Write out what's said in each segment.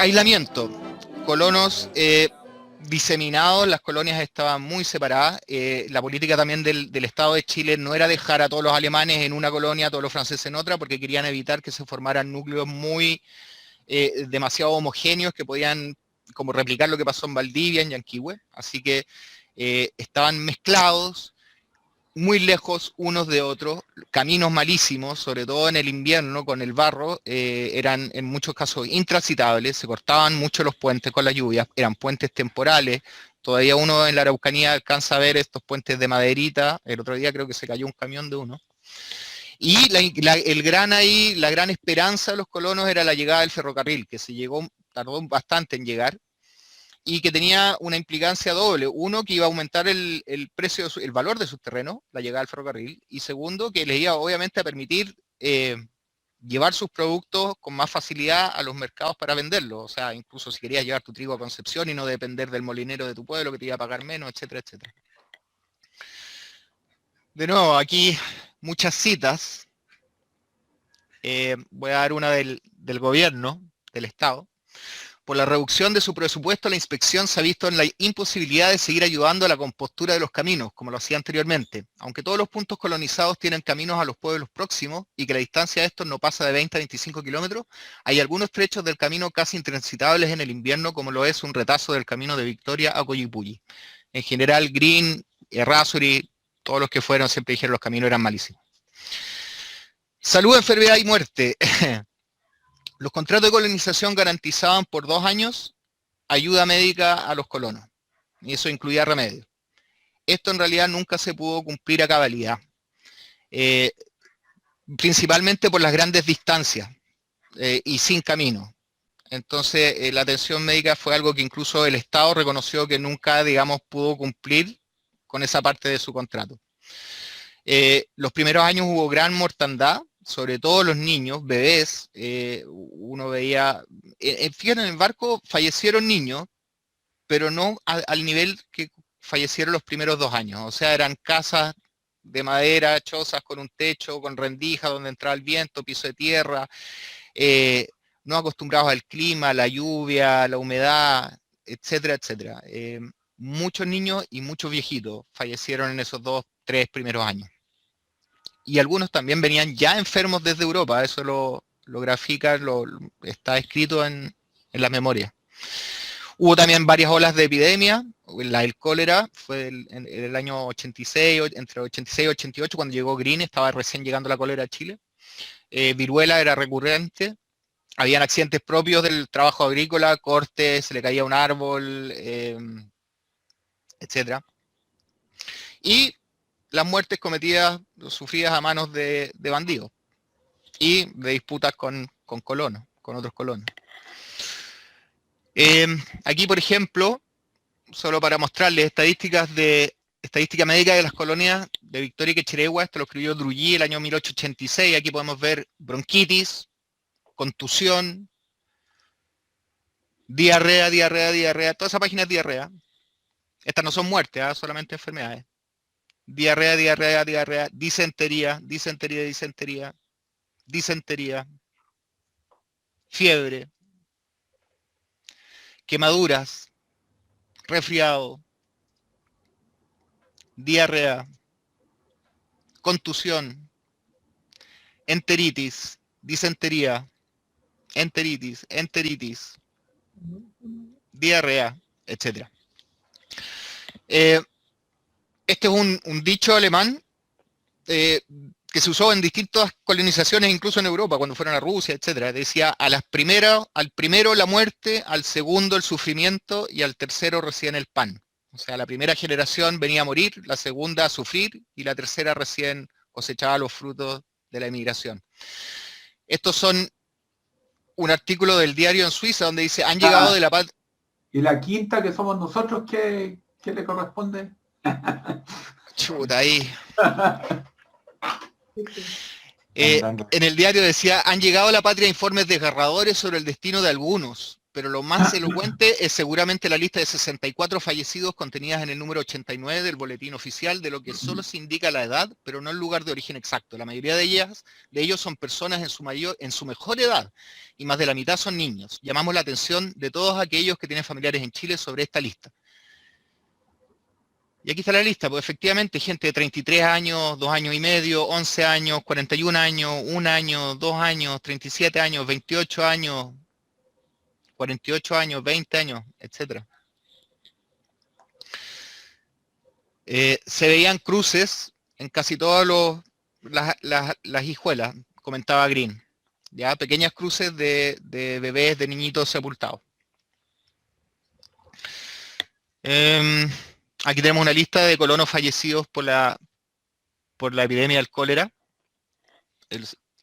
Aislamiento. Colonos diseminados, las colonias estaban muy separadas. La política también del Estado de Chile no era dejar a todos los alemanes en una colonia, a todos los franceses en otra, porque querían evitar que se formaran núcleos muy demasiado homogéneos que podían como replicar lo que pasó en Valdivia, en Yanquihue. Así que estaban mezclados, muy lejos unos de otros, caminos malísimos, sobre todo en el invierno con el barro, eran en muchos casos intransitables, se cortaban mucho los puentes con las lluvias, eran puentes temporales, todavía uno en la Araucanía alcanza a ver estos puentes de maderita, el otro día creo que se cayó un camión de uno. Y la gran esperanza de los colonos era la llegada del ferrocarril, que tardó bastante en llegar, y que tenía una implicancia doble. Uno, que iba a aumentar el precio, el valor de sus terrenos, la llegada al ferrocarril, y segundo, que les iba obviamente a permitir llevar sus productos con más facilidad a los mercados para venderlos. O sea, incluso si querías llevar tu trigo a Concepción y no depender del molinero de tu pueblo que te iba a pagar menos, etcétera, etcétera. De nuevo, aquí muchas citas. Voy a dar una del gobierno, del Estado. Por la reducción de su presupuesto, la inspección se ha visto en la imposibilidad de seguir ayudando a la compostura de los caminos, como lo hacía anteriormente. Aunque todos los puntos colonizados tienen caminos a los pueblos próximos y que la distancia de estos no pasa de 20 a 25 kilómetros, hay algunos trechos del camino casi intransitables en el invierno, como lo es un retazo del camino de Victoria a Coyipulli. En general, Green, Errázuri, todos los que fueron siempre dijeron que los caminos eran malísimos. Salud, enfermedad y muerte. Los contratos de colonización garantizaban por 2 años ayuda médica a los colonos, y eso incluía remedios. Esto en realidad nunca se pudo cumplir a cabalidad, principalmente por las grandes distancias y sin camino. Entonces la atención médica fue algo que incluso el Estado reconoció que nunca, digamos, pudo cumplir con esa parte de su contrato. Los primeros años hubo gran mortandad, sobre todo los niños, bebés. Uno veía, fíjate, en el barco fallecieron niños, pero no al nivel que fallecieron los primeros 2 años. O sea, eran casas de madera, chozas con un techo, con rendijas donde entraba el viento, piso de tierra, no acostumbrados al clima, a la lluvia, a la humedad, etcétera, etcétera. Muchos niños y muchos viejitos fallecieron en esos 2, 3 primeros años. Y algunos también venían ya enfermos desde Europa, eso lo grafica, está escrito en las memorias. Hubo también varias olas de epidemia, la del cólera fue en el año 86, entre 86 y 88, cuando llegó Green, estaba recién llegando la cólera a Chile. Viruela era recurrente, habían accidentes propios del trabajo agrícola, cortes, se le caía un árbol, etc. Y las muertes cometidas, sufridas a manos de bandidos y de disputas con colonos, con otros colonos. Aquí, por ejemplo, solo para mostrarles estadística médica de las colonias de Victoria y Quechiregua, esto lo escribió Drugy el año 1886, aquí podemos ver bronquitis, contusión, diarrea, toda esa página es diarrea. Estas no son muertes, solamente enfermedades. Diarrea, disentería, fiebre, quemaduras, resfriado, diarrea, contusión, enteritis, disentería, enteritis, diarrea, etc. Este es un dicho alemán que se usó en distintas colonizaciones, incluso en Europa, cuando fueron a Rusia, etc. Decía, al primero la muerte, al segundo el sufrimiento y al tercero recién el pan. O sea, la primera generación venía a morir, la segunda a sufrir y la tercera recién cosechaba los frutos de la emigración. Estos son un artículo del diario en Suiza donde dice, han llegado de la patria... ¿Y la quinta, que somos nosotros, qué le corresponde? Chuta, ahí... en el diario decía, han llegado a la patria informes desgarradores sobre el destino de algunos, pero lo más elocuente es seguramente la lista de 64 fallecidos contenidas en el número 89 del boletín oficial, de lo que solo se indica la edad, pero no el lugar de origen exacto. La mayoría de ellos son personas en su mejor edad, y más de la mitad son niños. Llamamos la atención de todos aquellos que tienen familiares en Chile sobre esta lista. Y aquí está la lista, pues efectivamente gente de 33 años, 2 años y medio, 11 años, 41 años, 1 año, 2 años, 37 años, 28 años, 48 años, 20 años, etc. Se veían cruces en casi todas las hijuelas, comentaba Green. ¿Ya? Pequeñas cruces de bebés, de niñitos sepultados. Aquí tenemos una lista de colonos fallecidos por la epidemia del cólera.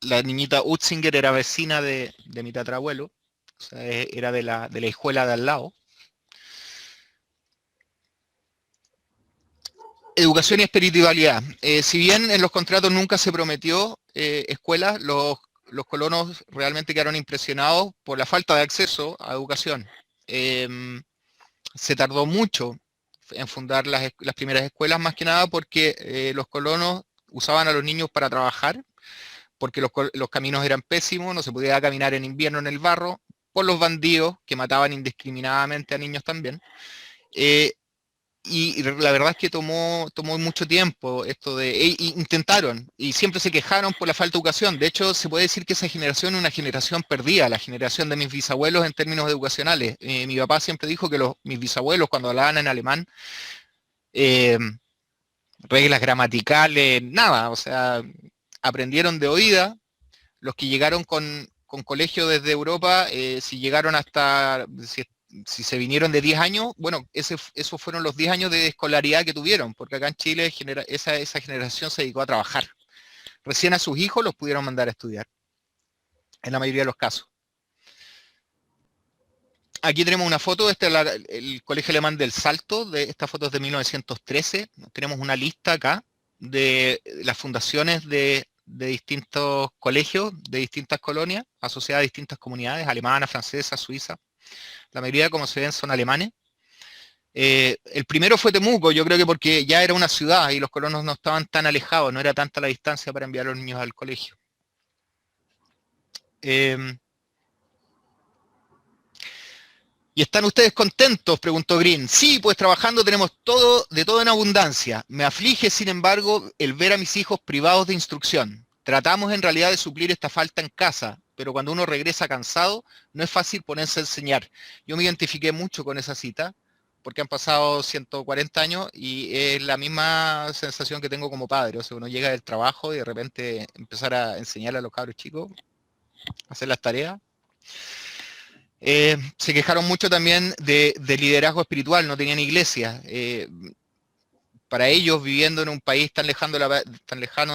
La niñita Utzinger era vecina de mi tatarabuelo, o sea, era de la hijuela de al lado. Educación y espiritualidad. Si bien en los contratos nunca se prometió escuelas, los colonos realmente quedaron impresionados por la falta de acceso a educación. Se tardó mucho en fundar las primeras escuelas, más que nada porque los colonos usaban a los niños para trabajar, porque los caminos eran pésimos, no se podía caminar en invierno en el barro, por los bandidos que mataban indiscriminadamente a niños también. Y la verdad es que tomó mucho tiempo esto intentaron, y siempre se quejaron por la falta de educación. De hecho, se puede decir que esa generación es una generación perdida, la generación de mis bisabuelos en términos educacionales. Mi papá siempre dijo que mis bisabuelos, cuando hablaban en alemán, reglas gramaticales, nada, o sea, aprendieron de oída. Los que llegaron con colegio desde Europa, si llegaron hasta, si se vinieron de 10 años, bueno, esos fueron los 10 años de escolaridad que tuvieron, porque acá en Chile esa generación se dedicó a trabajar. Recién a sus hijos los pudieron mandar a estudiar, en la mayoría de los casos. Aquí tenemos una foto, este es el Colegio Alemán del Salto, esta foto es de 1913. Tenemos una lista acá de las fundaciones de distintos colegios, de distintas colonias, asociadas a distintas comunidades, alemanas, francesas, suizas. La mayoría, como se ven, son alemanes. El primero fue Temuco, yo creo que porque ya era una ciudad y los colonos no estaban tan alejados, no era tanta la distancia para enviar a los niños al colegio. ¿Y están ustedes contentos?, preguntó Green. Sí, pues trabajando tenemos de todo en abundancia. Me aflige, sin embargo, el ver a mis hijos privados de instrucción. Tratamos en realidad de suplir esta falta en casa, pero cuando uno regresa cansado, no es fácil ponerse a enseñar. Yo me identifiqué mucho con esa cita, porque han pasado 140 años y es la misma sensación que tengo como padre. O sea, uno llega del trabajo y de repente empezar a enseñarle a los cabros chicos, a hacer las tareas. Se quejaron mucho también de liderazgo espiritual, no tenían iglesia. Para ellos, viviendo en un país tan lejano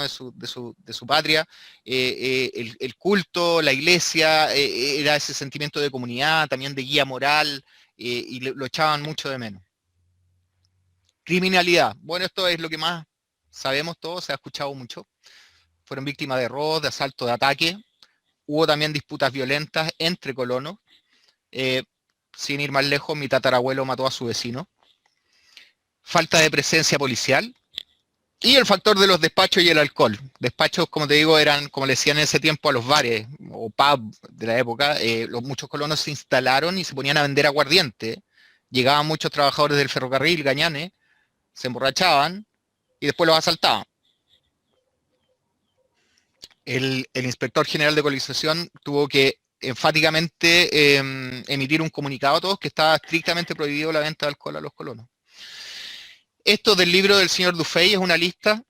de su patria, el culto, la iglesia, era ese sentimiento de comunidad, también de guía moral, y lo echaban mucho de menos. Criminalidad. Bueno, esto es lo que más sabemos todos, se ha escuchado mucho. Fueron víctimas de robos, de asaltos, de ataques. Hubo también disputas violentas entre colonos. Sin ir más lejos, mi tatarabuelo mató a su vecino. Falta de presencia policial. Y el factor de los despachos y el alcohol. Despachos, como te digo, eran, como le decían en ese tiempo, a los bares o pubs de la época. Muchos colonos se instalaron y se ponían a vender aguardiente. Llegaban muchos trabajadores del ferrocarril, gañanes, se emborrachaban y después los asaltaban. El inspector general de colonización tuvo que enfáticamente emitir un comunicado a todos que estaba estrictamente prohibido la venta de alcohol a los colonos. Esto del libro del señor Dufay es una lista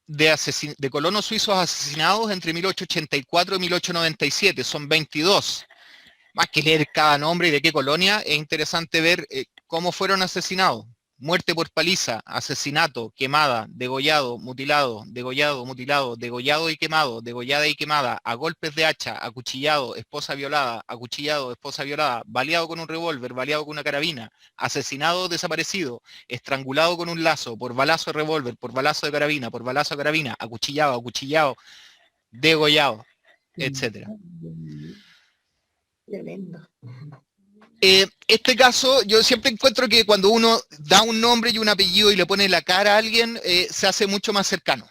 de colonos suizos asesinados entre 1884 y 1897. Son 22. Más que leer cada nombre y de qué colonia, es interesante ver cómo fueron asesinados. Muerte por paliza, asesinato, quemada, degollado, mutilado, degollado, mutilado, degollado y quemado, degollada y quemada, a golpes de hacha, acuchillado, esposa violada, acuchillado, esposa violada, baleado con un revólver, baleado con una carabina, asesinado, desaparecido, estrangulado con un lazo, por balazo de revólver, por balazo de carabina, por balazo de carabina, acuchillado, acuchillado, degollado, etc. Tremendo. Este caso, yo siempre encuentro que cuando uno da un nombre y un apellido y le pone la cara a alguien, se hace mucho más cercano.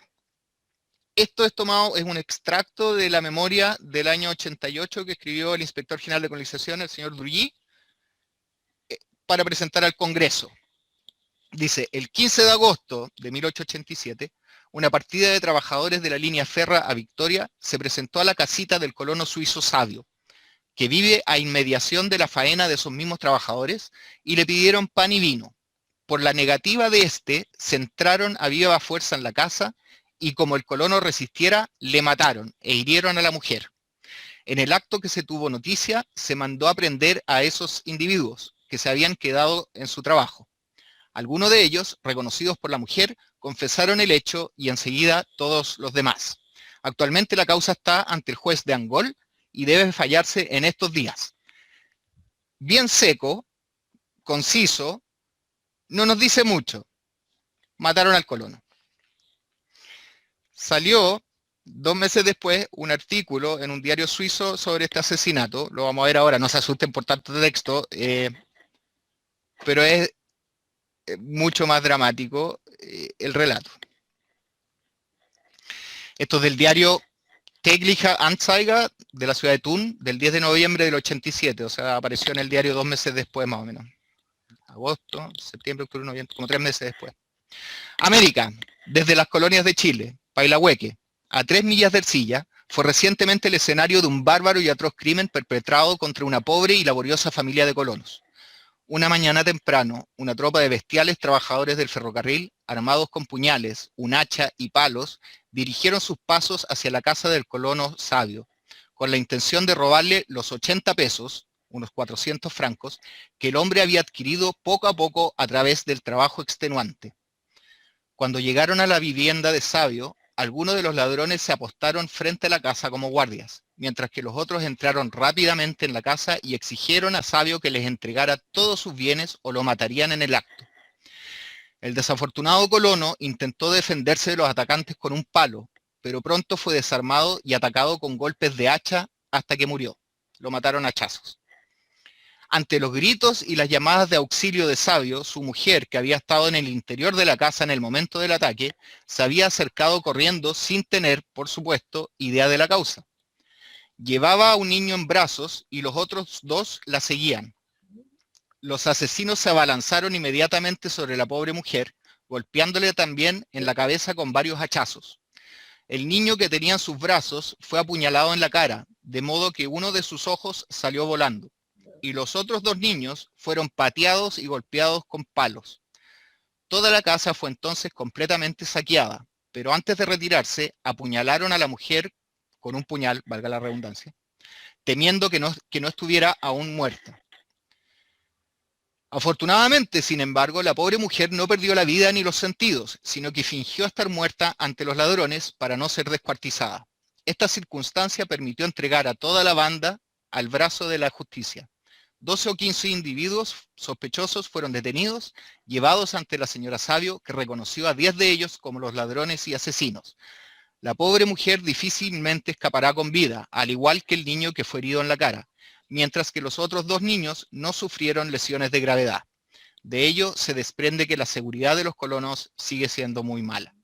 Esto es tomado, es un extracto de la memoria del año 88 que escribió el inspector general de colonización, el señor Drugui, para presentar al Congreso. Dice, el 15 de agosto de 1887, una partida de trabajadores de la línea férrea a Victoria se presentó a la casita del colono suizo Sabio, que vive a inmediación de la faena de esos mismos trabajadores, y le pidieron pan y vino. Por la negativa de este, se entraron a viva fuerza en la casa, y como el colono resistiera, le mataron e hirieron a la mujer. En el acto que se tuvo noticia, se mandó a prender a esos individuos que se habían quedado en su trabajo. Algunos de ellos, reconocidos por la mujer, confesaron el hecho y enseguida todos los demás. Actualmente la causa está ante el juez de Angol y debe fallarse en estos días. Bien seco, conciso, no nos dice mucho. Mataron al colono. Salió 2 meses después un artículo en un diario suizo sobre este asesinato. Lo vamos a ver ahora, no se asusten por tanto texto, pero es mucho más dramático el relato. Esto es del diario Tägliche Anzeiger de la ciudad de Thun, del 10 de noviembre del 87, o sea, apareció en el diario 2 meses después más o menos. Agosto, septiembre, octubre, noviembre, como 3 meses después. América, desde las colonias de Chile, Pailahueque, a 3 millas de Ercilla, fue recientemente el escenario de un bárbaro y atroz crimen perpetrado contra una pobre y laboriosa familia de colonos. Una mañana temprano, una tropa de bestiales trabajadores del ferrocarril, armados con puñales, un hacha y palos, dirigieron sus pasos hacia la casa del colono Sabio, con la intención de robarle los 80 pesos, unos 400 francos, que el hombre había adquirido poco a poco a través del trabajo extenuante. Cuando llegaron a la vivienda de Sabio, algunos de los ladrones se apostaron frente a la casa como guardias, mientras que los otros entraron rápidamente en la casa y exigieron a Sabio que les entregara todos sus bienes o lo matarían en el acto. El desafortunado colono intentó defenderse de los atacantes con un palo, pero pronto fue desarmado y atacado con golpes de hacha hasta que murió. Lo mataron a hachazos. Ante los gritos y las llamadas de auxilio de Sabio, su mujer, que había estado en el interior de la casa en el momento del ataque, se había acercado corriendo sin tener, por supuesto, idea de la causa. Llevaba a un niño en brazos y los otros 2 la seguían. Los asesinos se abalanzaron inmediatamente sobre la pobre mujer, golpeándole también en la cabeza con varios hachazos. El niño que tenía en sus brazos fue apuñalado en la cara, de modo que uno de sus ojos salió volando, y los otros 2 niños fueron pateados y golpeados con palos. Toda la casa fue entonces completamente saqueada, pero antes de retirarse, apuñalaron a la mujer con un puñal, valga la redundancia, temiendo que no estuviera aún muerta. Afortunadamente, sin embargo, la pobre mujer no perdió la vida ni los sentidos, sino que fingió estar muerta ante los ladrones para no ser descuartizada. Esta circunstancia permitió entregar a toda la banda al brazo de la justicia. 12 o 15 individuos sospechosos fueron detenidos, llevados ante la señora Sabio, que reconoció a 10 de ellos como los ladrones y asesinos. La pobre mujer difícilmente escapará con vida, al igual que el niño que fue herido en la cara, mientras que los otros 2 niños no sufrieron lesiones de gravedad. De ello se desprende que la seguridad de los colonos sigue siendo muy mala.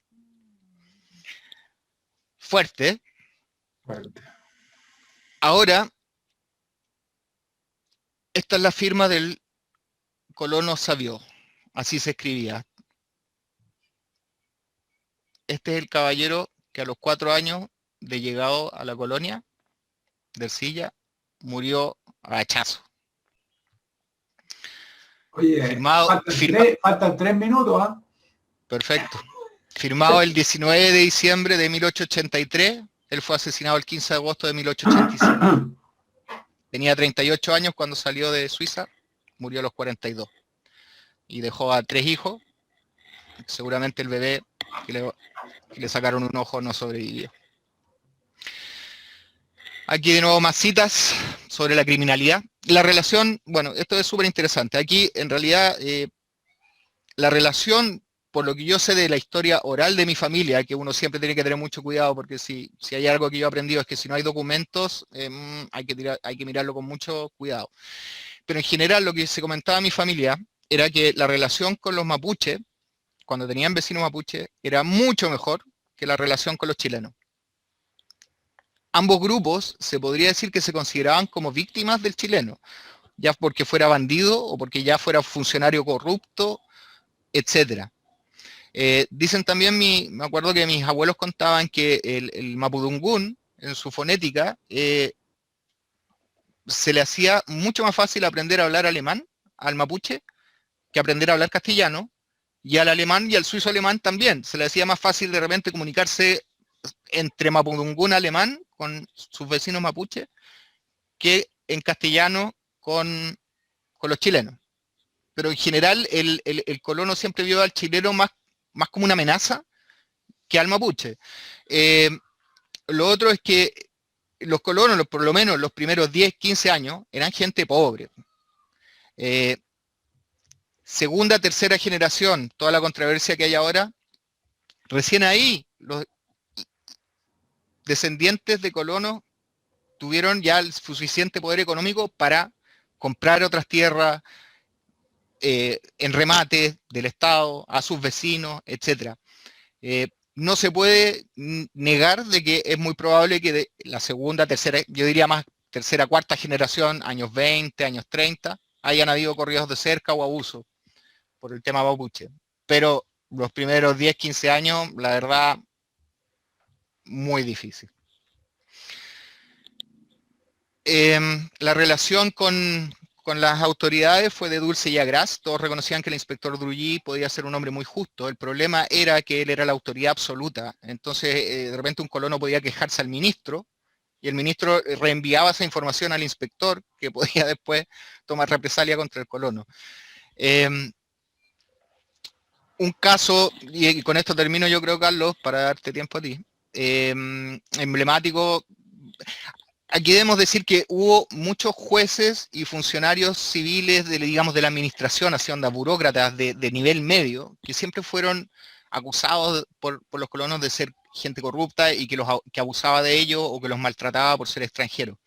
Fuerte. Fuerte. Ahora, esta es la firma del colono Sabio, así se escribía. Este es el caballero que a los 4 años de llegado a la colonia de Ercilla murió a hachazo. Oye, faltan 3 minutos, ¿ah? Perfecto. Firmado el 19 de diciembre de 1883, él fue asesinado el 15 de agosto de 1885. Tenía 38 años cuando salió de Suiza, murió a los 42. Y dejó a 3 hijos. Seguramente el bebé que le sacaron un ojo no sobrevivió. Aquí de nuevo más citas sobre la criminalidad. La relación, bueno, esto es súper interesante. Aquí en realidad la relación, por lo que yo sé de la historia oral de mi familia, que uno siempre tiene que tener mucho cuidado, porque si hay algo que yo he aprendido es que si no hay documentos, hay que mirarlo con mucho cuidado. pero en general lo que se comentaba en mi familia era que la relación con los mapuches, cuando tenían vecinos mapuches, era mucho mejor que la relación con los chilenos. Ambos grupos se podría decir que se consideraban como víctimas del chileno, ya porque fuera bandido o porque ya fuera funcionario corrupto, etcétera. Dicen también, me acuerdo que mis abuelos contaban que el mapudungún, en su fonética, se le hacía mucho más fácil aprender a hablar alemán al mapuche que aprender a hablar castellano, y al alemán y al suizo alemán también. Se le hacía más fácil de repente comunicarse entre mapudungún alemán con sus vecinos mapuche que en castellano con los chilenos. Pero en general el colono siempre vio al chileno más como una amenaza que al mapuche. Lo otro es que los colonos, por lo menos los primeros 10, 15 años, eran gente pobre. Segunda, tercera generación, toda la controversia que hay ahora, recién ahí los descendientes de colonos tuvieron ya el suficiente poder económico para comprar otras tierras en remate del Estado, a sus vecinos, etc. No se puede negar de que es muy probable que de la segunda, tercera, yo diría más tercera, cuarta generación, años 20, años 30, hayan habido corridos de cerca o abuso por el tema mapuche. Pero los primeros 10, 15 años, la verdad, muy difícil. La relación con las autoridades fue de dulce y agraz. Todos reconocían que el inspector Drullí podía ser un hombre muy justo. El problema era que él era la autoridad absoluta. Entonces, de repente un colono podía quejarse al ministro y el ministro reenviaba esa información al inspector, que podía después tomar represalia contra el colono. Un caso, y con esto termino yo creo, Carlos, para darte tiempo a ti, emblemático. Aquí debemos decir que hubo muchos jueces y funcionarios civiles de la administración, así onda, burócratas de nivel medio, que siempre fueron acusados por los colonos de ser gente corrupta y que abusaba de ellos o que los maltrataba por ser extranjeros.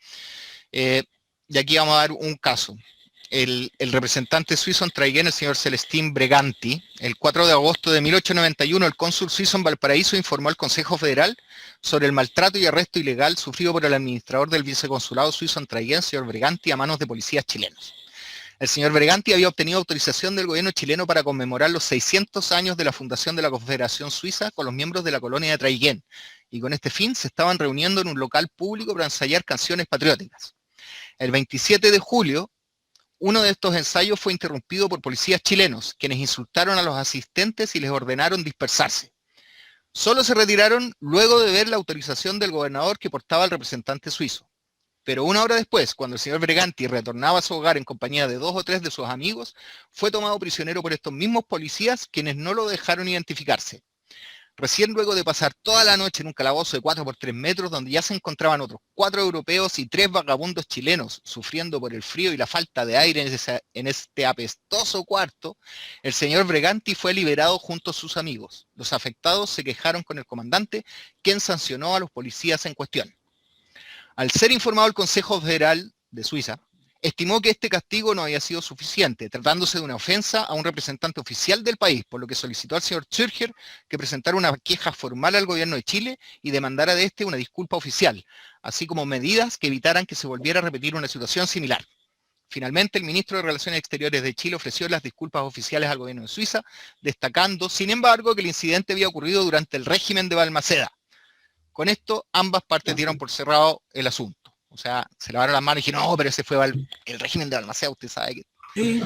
Y aquí vamos a dar un caso. El representante suizo en Traiguén, el señor Celestín Breganti, el 4 de agosto de 1891, el cónsul suizo en Valparaíso informó al Consejo Federal sobre el maltrato y arresto ilegal sufrido por el administrador del viceconsulado suizo en Traiguén, señor Breganti, a manos de policías chilenos. El señor Breganti había obtenido autorización del gobierno chileno para conmemorar los 600 años de la fundación de la Confederación Suiza con los miembros de la colonia de Traiguén, y con este fin se estaban reuniendo en un local público para ensayar canciones patrióticas. El 27 de julio, uno de estos ensayos fue interrumpido por policías chilenos, quienes insultaron a los asistentes y les ordenaron dispersarse. Solo se retiraron luego de ver la autorización del gobernador que portaba el representante suizo. Pero una hora después, cuando el señor Breganti retornaba a su hogar en compañía de 2 o 3 de sus amigos, fue tomado prisionero por estos mismos policías, quienes no lo dejaron identificarse. Recién luego de pasar toda la noche en un calabozo de 4 por 3 metros, donde ya se encontraban otros 4 europeos y 3 vagabundos chilenos, sufriendo por el frío y la falta de aire en este apestoso cuarto, el señor Breganti fue liberado junto a sus amigos. Los afectados se quejaron con el comandante, quien sancionó a los policías en cuestión. Al ser informado el Consejo Federal de Suiza, estimó que este castigo no había sido suficiente, tratándose de una ofensa a un representante oficial del país, por lo que solicitó al señor Zürcher que presentara una queja formal al gobierno de Chile y demandara de este una disculpa oficial, así como medidas que evitaran que se volviera a repetir una situación similar. Finalmente, el ministro de Relaciones Exteriores de Chile ofreció las disculpas oficiales al gobierno de Suiza, destacando, sin embargo, que el incidente había ocurrido durante el régimen de Balmaceda. Con esto, ambas partes dieron por cerrado el asunto. O sea, se lavaron las manos y dijeron, no, pero ese fue el régimen de Balmaceda, usted sabe que... Sí.